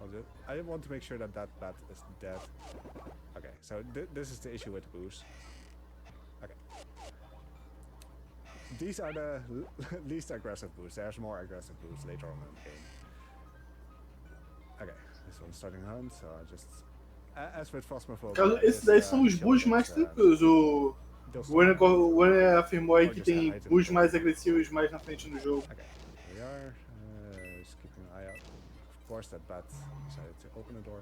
Okay, I want to make sure that that bat is dead. Okay, so this is the issue with the boos. Okay. These are the least aggressive boos. There's more aggressive boos later on in the game. Okay, this one's starting hunt, so I just... As with Phasmophobia... Esses daí são os boos mais tranquilos. O Werner afirmou aí que tem boos mais agressivos mais na frente no jogo. Okay, here we are. Just keeping an eye out. Of course that bat decided to open the door.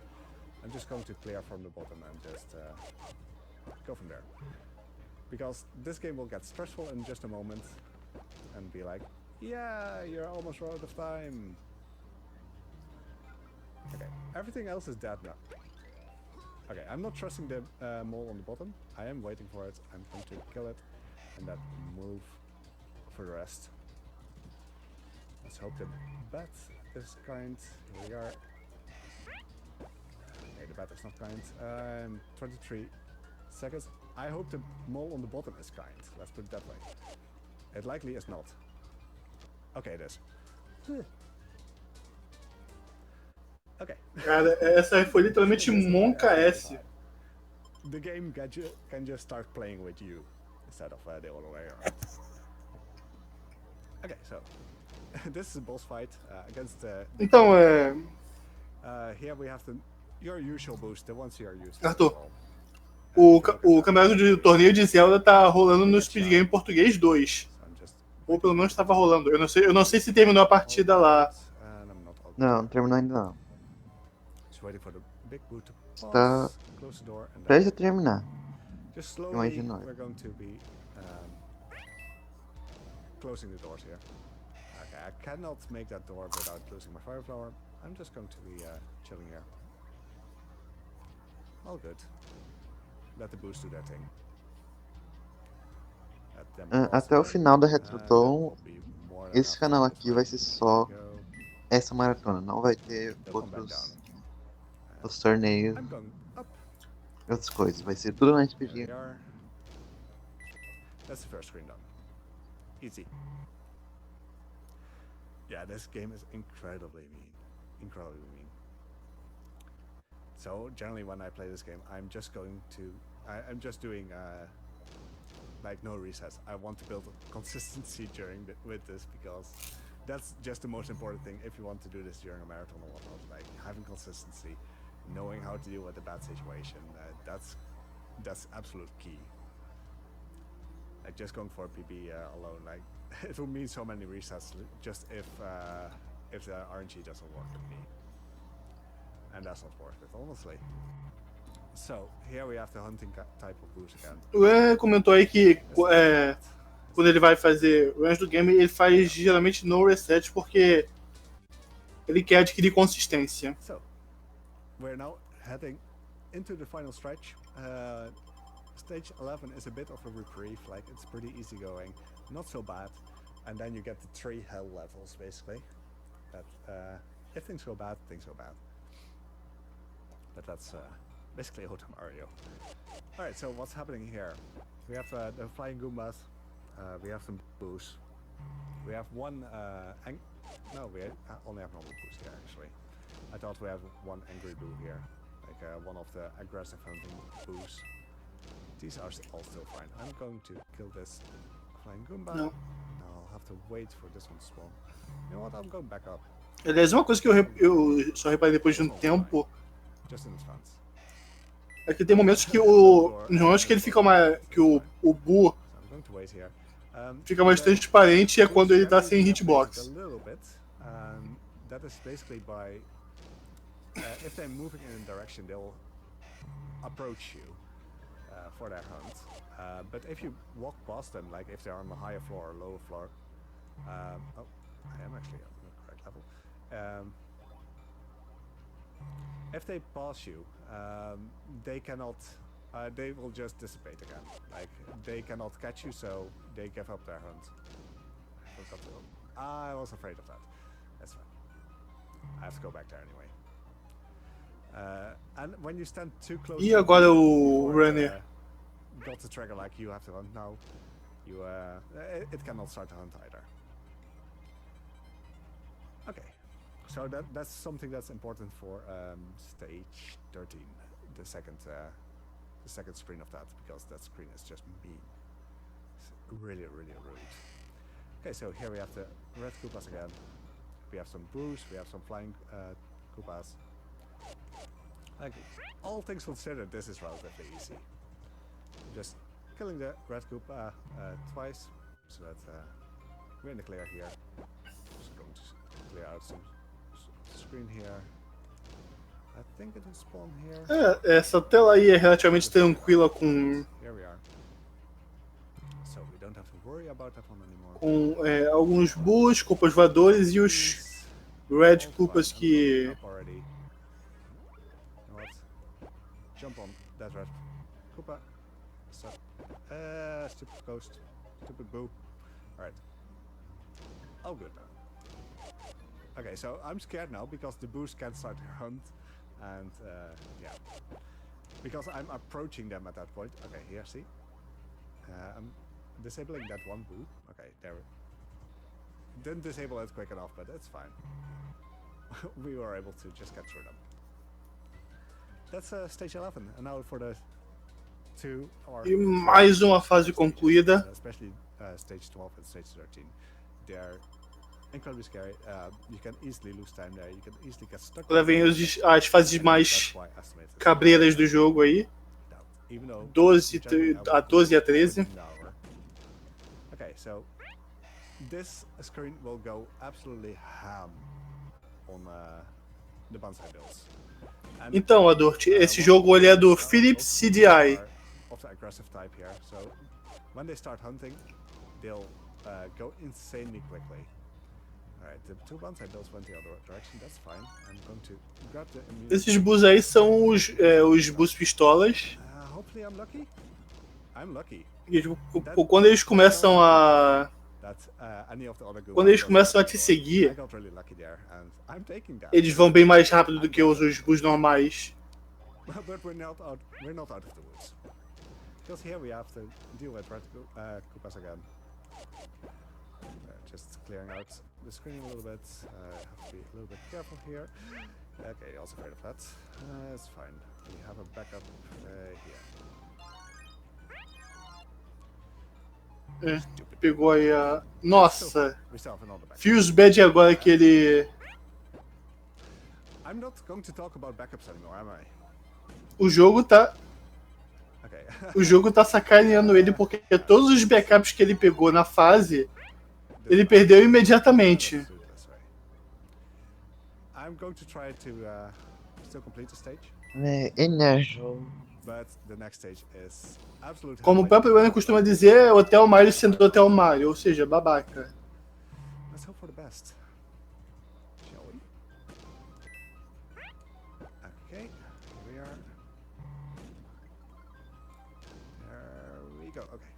I'm just going to clear from the bottom and just go from there. Because this game will get stressful in just a moment and be like, yeah, you're almost out of time. Okay, everything else is dead now. Okay, I'm not trusting the mole on the bottom. I am waiting for it. I'm going to kill it and then move for the rest. Let's hope the bat is kind. Here we are. Okay, the bat is not kind. 23 seconds. I hope the mole on the bottom is kind. Let's put it that way. It likely is not. Okay, it is. Okay. Cara, essa foi literalmente Monka S. The game can just start playing with you instead of the other way around. Okay, so this is a boss fight against the. Então, here we have your usual boost, the ones you are used to. Arthur, o campeonato de torneio de Zelda tá rolando no Speed Game Português 2. Ou pelo menos estava rolando. Eu não sei se terminou a partida lá. Não, não terminou ainda não. Está prestes a terminar. Imagino. We're going to be closing the doors here. Okay, I cannot make that door without losing my fire flower. I'm just going to be chilling here. All good. Let the boost do their thing. Até o final da Retrothon, esse canal aqui vai ser só essa maratona. Não vai ter outros torneios, outras coisas. Vai ser tudo na RPG. That's the first screen done. Easy. Yeah, this game is incredibly mean. Incredibly mean. So generally when I play this game, I'm just doing like no resets. I want to build consistency with this because that's just the most important thing if you want to do this during a marathon or whatnot. Like having consistency, knowing how to deal with a bad situation. That's absolute key. Like just going for a PB alone, like it will mean so many resets just if the RNG doesn't work with me. And that's not worth it, honestly. So, here we have the hunting type of boost again. O comentou aí que quando ele vai fazer o range do game, ele faz geralmente no reset porque ele quer adquirir consistência. So, we're now heading into the final stretch. Stage 11 is a bit of a reprieve, like it's pretty easy going, not so bad. And then you get the 3 hell levels, basically. That if things go bad, things go bad. But that's basically Hotel Mario. Alright, so what's happening here? We have the flying Goombas, we have some boos. We have one no, we only have normal boos here actually. I thought we have one angry boo here, like one of the aggressive hunting boos. These are all still fine. I'm going to kill this flying Goomba. No. I'll have to wait for this one to spawn. You know what, I'm going back up. Aliás, uma coisa que eu só reparei depois de um tempo é que tem momentos que nos momentos que ele fica que o Boo fica mais transparente é quando ele tá sem hitbox. that is basically by if they're moving in a direction, they'll approach you for their hunt. But if you walk past them, like if they're on the higher floor or lower floor, oh, I am actually on the correct level. If they pass you, they cannot. They will just dissipate again. Like they cannot catch you, so they give up their hunt. I was afraid of that. That's fine. I have to go back there anyway. And when you stand too close. E agora o runner. Got the trigger like you have to hunt now. You it cannot start to hunt either. Okay, so that's something that's important for stage 13, the second screen of that, because that screen is just mean. It's really rude. Okay, so here we have the red Koopas again. We have some boos, we have some flying Koopas. Like, all things considered, this is relatively easy. Just killing the red Koopa twice, so that we're in the clear here. Just going to clear out some screen here. I think it will spawn here. Essa tela aí é relativamente tranquila com Here we are. So we don't have to worry about that one anymore. com alguns boos, Koopas voadores e os red Koopas que jump on that red Koopa. Stop. Stupid ghost. Stupid boo. Alright. Oh, good now. Okay, so I'm scared now because the boos can't start to hunt. And, yeah. Because I'm approaching them at that point. Okay, here, see? I'm disabling that one boo. Okay, there. Didn't disable it quick enough, but it's fine. We were able to just get through them. That's stage 11, and now for the two or e mais uma fase concluída. Especially stage 12 and stage 13. They're incredibly scary. You can easily lose time there. You can easily get stuck. Agora vem as fases mais cabreiras do jogo aí. 12 a 13. Okay, so this screen will go absolutely ham on the Banzai builds. Então, Adort, esse jogo ele é do Philips CDI. Of the aggressive type here, so when they start hunting, they'll go insanely quickly. Alright, the two Banzai builds went the other direction, that's fine. I'm going to grab the immunity. Esses boos aí são os boos pistolas. Hopefully I'm lucky. I'm lucky. E, tipo, quando eles começam a te seguir, eles vão bem mais rápido do que os boos normais. But we're not out of the woods. Because here we have to deal with red Koopas again. Just clearing out the screen a little bit. Have to be a little bit careful here. Okay, also afraid of that. It's fine. We have a backup here. Pegou aí a... Nossa! Feels bad agora que ele... I'm not going to talk about backups anymore, am I? O jogo tá... O jogo tá sacaneando ele porque todos os backups que ele pegou na fase, ele perdeu imediatamente. I'm going to try to still complete the stage. But the next stage is absolute. Como o próprio Runner costuma dizer, Hotel Mario sendo Hotel Mario, ou seja, babaca. Let's hope for the best. Shall we? Okay, here we are. There we go. Okay.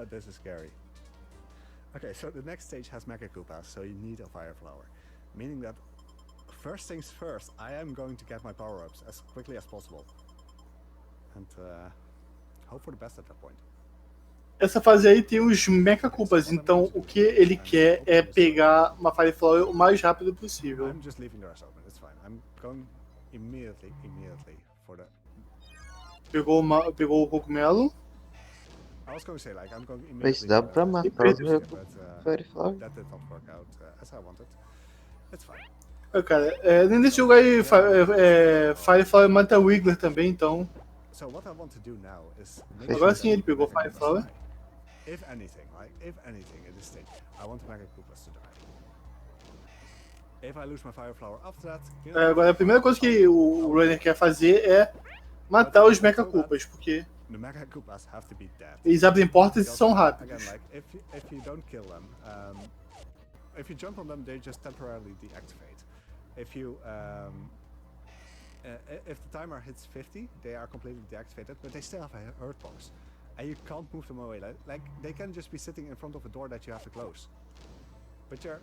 This is scary. Okay, so the next stage has Mega Koopas, so you need a Fire Flower, meaning that first things first, I am going to get my power-ups as quickly as possible. And hope for the best at that point. Essa fase aí tem os Mecha Koopas, então o que ele quer é pegar uma Fire Flower o mais rápido possível. I'm just leaving the rest open, it's fine. I'm going immediately for the... Pegou o cogumelo. I was going to say, like, I'm going immediately Mas dá pra matar o Fire Flower. That did not work out as I wanted. It's fine. Cara, nesse jogo aí, Fire Flower mata o Wiggler também, então... So what I want to do now is agora sim ele pegou Fire Flower. If anything in this stage, I want Mega Koopas to die. If I lose my fire flower after that, you know, Agora a primeira coisa que o runner quer fazer é matar os Mecha Koopas, porque the Mecha Koopas have to be dead. eles abrem portas e Because, são again, rápidos. like if you don't kill them, if you jump on them, they just temporarily deactivate. If you if the timer hits 50, they are completely deactivated, but they still have a hurt box, and you can't move them away. Like they can just be sitting in front of a door that you have to close. But you're,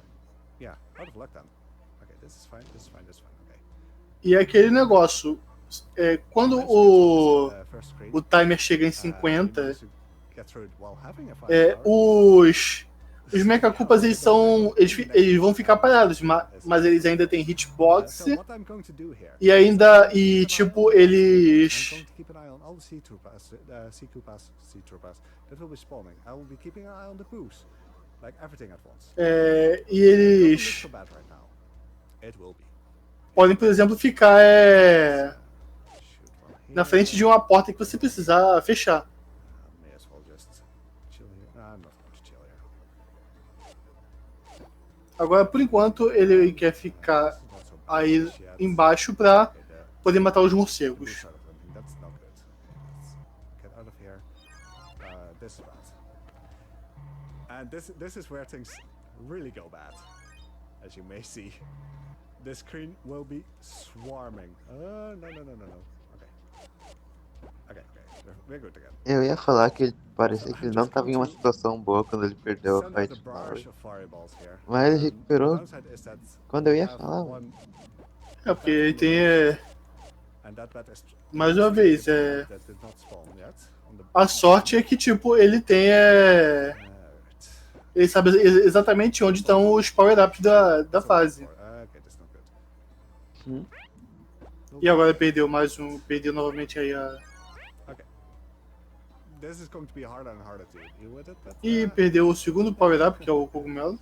yeah, out of luck then. Okay, this is fine. This is fine. This is fine. Okay. E aquele negócio, quando o timer chega em 50, os Mecha Koopas eles vão ficar parados, mas eles ainda têm hitbox e tipo eles e eles podem, por exemplo, ficar na frente de uma porta que você precisar fechar. Agora, por enquanto, ele quer ficar aí embaixo para poder matar os morcegos. This is where things really go bad, as you may see. The screen will be swarming. No. Okay. We're good again. Eu ia falar que parecia que ele não estava em uma situação boa quando ele perdeu a Fight Flower. Mas ele recuperou quando eu ia falar. Porque ele tem... mais uma vez, a sorte é que tipo, ele tem... ele sabe exatamente onde estão os power-ups da fase. E agora perdeu novamente aí a... E perdeu o segundo power-up, que é o cogumelo.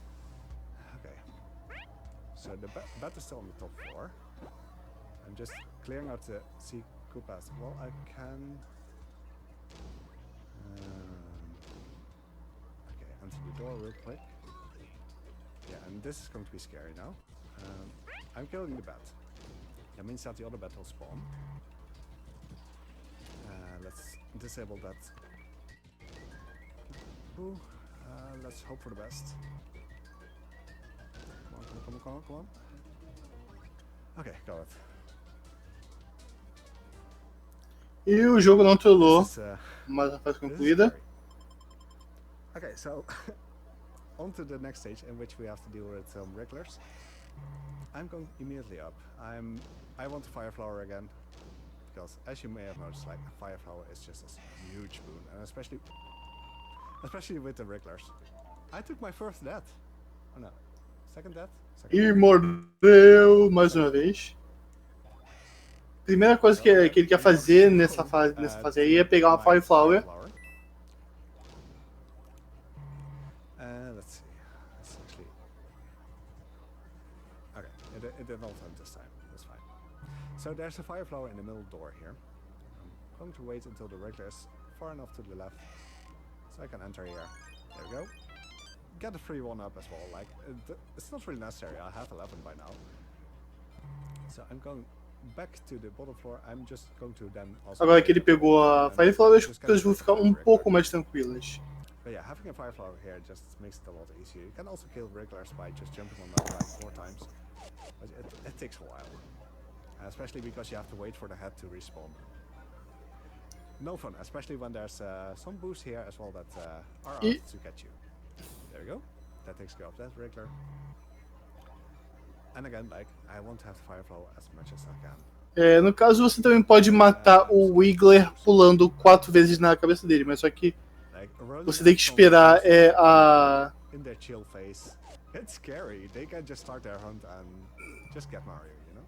Okay. So the bat is still on the top floor. I'm just clearing out the sea Koopas. Well, I can... okay, enter the door real quick. Yeah, and this is going to be scary now. I'm killing the bat. That means that the other bat will spawn. Let's disable that. Let's hope for the best. Come on. Okay, got it. E o jogo não trollou, mas a fase concluída. Okay, so on to the next stage in which we have to deal with some regulars. I'm going immediately up. I want the fire flower again, because as you may have noticed, like a fire flower is just a huge boon, and especially with the regulars. I took my first death. Oh no, second death. E mordeu mais uma vez. Primeira coisa que ele quer fazer nessa fase aí é pegar uma Fire Flower. Let's see. Let's actually... Okay, it did not time this time. That's fine. So there's a Fire Flower in the middle door here. I'm going to wait until the regular is far enough to the left, so I can enter here. There we go. Get a free one up as well. Like it's not really necessary. I have 11 by now. So I'm going back to the bottom floor. I'm just going to then also... Agora que ele pegou a Fire Flower, as coisas vão ficar um pouco mais tranquilas. But yeah, having a Fire Flower here just makes it a lot easier. You can also kill regulars by just jumping on them like 4 times. But it takes a while. Especially because you have to wait for the head to respawn. No fun, especially when there's some boosts here as well that are out to get you. There we go. That takes care of that regular. And again, like, I want to have Fire Flower as much as I can. No caso, você também pode matar o Wiggler pulando 4 vezes na cabeça dele, mas só que você tem que esperar a... In their chill phase. It's scary. They can just start their hunt and just get Mario, you know?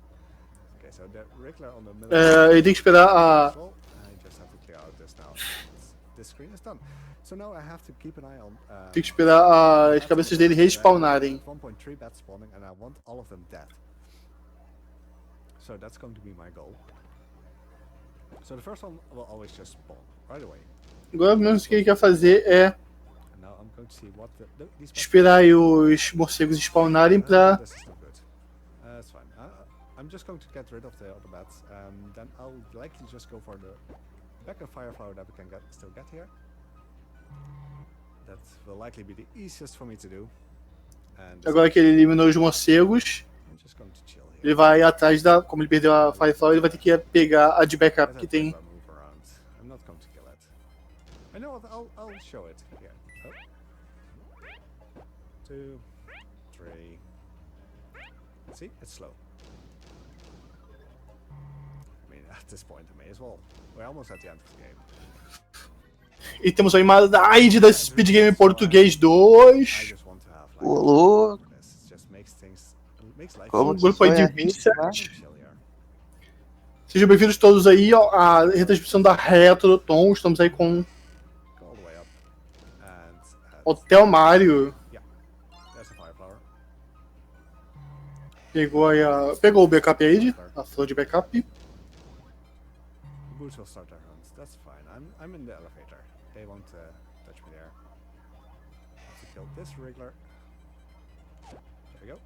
Okay, so the regular on the middle... ele tem que esperar a... I just have to clear out this now. This screen is done. So now I have to keep an eye on... Tem que esperar as cabeças dele respawnarem. 1.3 bats spawning and I want all of them dead. So that's going to be my goal. So the first one will always just spawn right away. Agora mesmo o que ele quer fazer é esperar aí os morcegos spawnarem pra That's fine. I'm just going to get rid of the other bats. Then I'll likely just go for the backup fire flower that we can still get here. That will likely be the easiest for me to do. And Agora que ele eliminou os morcegos, I'm just going to chill here. ele vai atrás da... Como ele perdeu a Fire Flower, ele vai ter que pegar a de backup que tem. Move around. I'm not going to kill it. I know what, I'll show it here. Oh. 2, 3. See, it's slow. I mean, at this point, I may as well. We're almost at the end of the game. E temos a imagem da Speed Game em português 2. I just want to have like Ô, louco. this. Just makes things, makes life Como Um que grupo aí foi de a hit lá? 27. chill here. Sejam bem-vindos todos aí à retransmissão da Retrothon. Estamos aí com Go all the way up. And Hotel Mario. there's a fire flower. Pegou o backup aí, a flor de backup. The boots will start their runs. That's fine. I'm in the elevator. They won't touch me there. Have to kill this wriggler. There we go.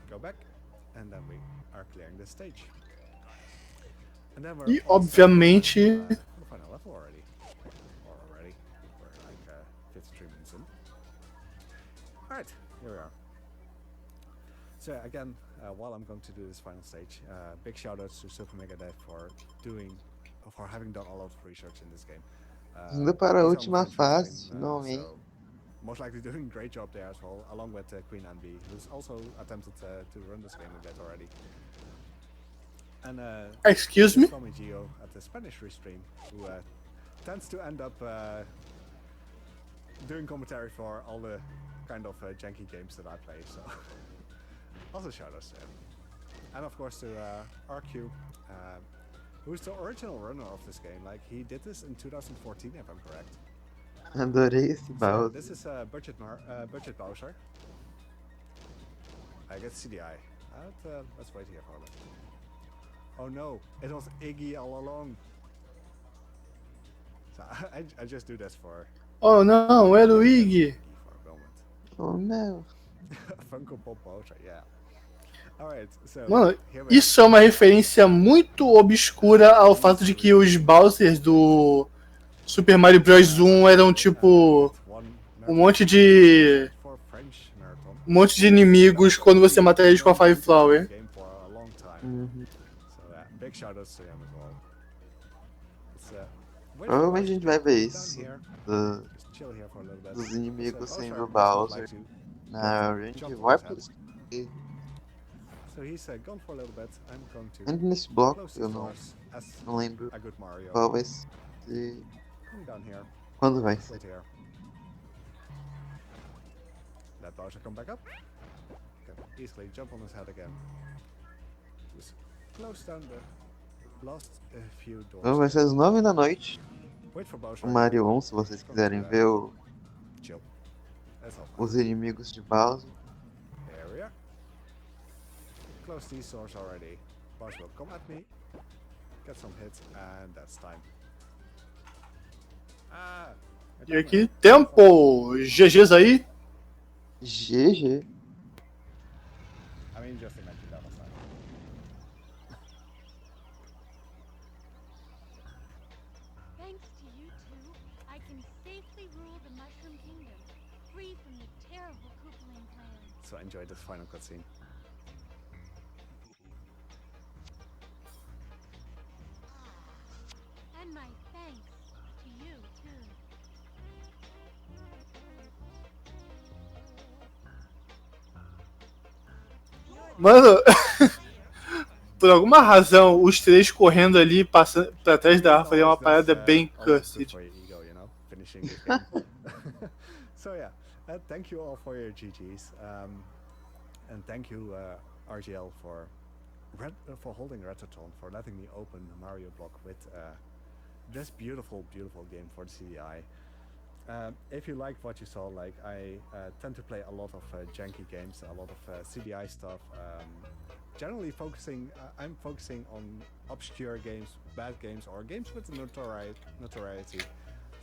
Go back, and then we are clearing this stage. And then we're E all set obviamente for the final level already. Or already. We're like 53 minutes in. Alright, here we are. So again, while I'm going to do this final stage, big shout outs to Super Mega Dev for having done a lot of research in this game. Indo para a he's on última French fase, hosting, finalmente. so most likely doing a great job there as well, along with Queen Anne, who's also attempted to run this game a bit already. And excuse me? Tommy Gio at the Spanish restream, who tends to end up doing commentary for all the kind of janky games that I play. So also shout outs to him. And of course to RQ, who's the original runner of this game. Like, he did this in 2014, if I'm correct. Adorei esse So Bowser. this is budget budget Bowser. I get CDI. Let's wait here for a bit. Oh no, it was Iggy all along. So I just do this for Oh não, era o Iggy. for a moment. Oh, não. Funko Pop Bowser, yeah. Alright, so Mano, here we isso é uma referência muito obscura ao fato de que os Bowsers do Super Mario Bros 1 eram tipo um monte de inimigos quando você mata eles com a Fire Flower. Uhum. Big shoutouts to him as well. Provavelmente a gente vai ver isso. Dos inimigos sendo Bowser na Range Warp. So he's gone for a little bit. I'm going to Ainda nesse bloco, close eu the não, doors as não lembro a good Mario. qual vai ser. Come down here. Quando vai ser. Wait here. Let Bowser come back up. Can easily jump on his head again. Just close down the last few doors. Então vai ser às 9 da noite. Wait for Bowser. O Mario 1, se vocês quiserem ver Chill. That's all fine. os inimigos de Bowser. There we are. Close these doors already. Bowser will come at me. Get some hits, and that's time. Ah! E aqui, tempo! GGs aí. GG. I mean, just imagine that was time. Thanks to you two, I can safely rule the Mushroom Kingdom, free from the terrible Koopaling clan. So enjoy this final cutscene. And my thanks to you too. Mano, por alguma razão, os três correndo ali, passando pra trás da árvore, é uma parada bem cursed. For your ego, you know, finishing this game. So yeah, thank you all for your GGs, and thank you RGL for holding Retrothon, for letting me open the Mario block with this beautiful game for the CDI. If you liked what you saw, like, I tend to play a lot of janky games, a lot of CDI stuff. Generally I'm focusing on obscure games, bad games, or games with notoriety.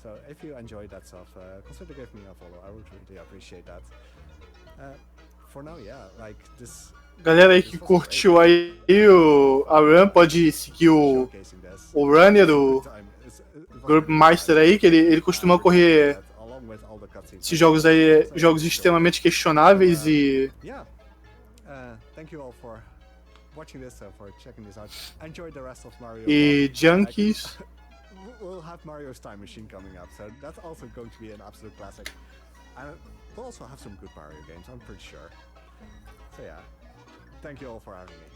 So if you enjoy that stuff, consider giving me a follow. I would really appreciate that. for now, yeah, like this. Galera aí que curtiu aí a run, pode seguir o runner, o Grumpmeister aí, que ele costuma correr esses jogos aí, jogos extremamente questionáveis e... Thank you all for watching this, for checking this out. Enjoy the rest of Mario. E junkies. We'll have Mario's Time Machine coming up, so that's also going to be an absolute classic. And we'll also have some good Mario games, I'm pretty sure. So yeah, thank you all for having me.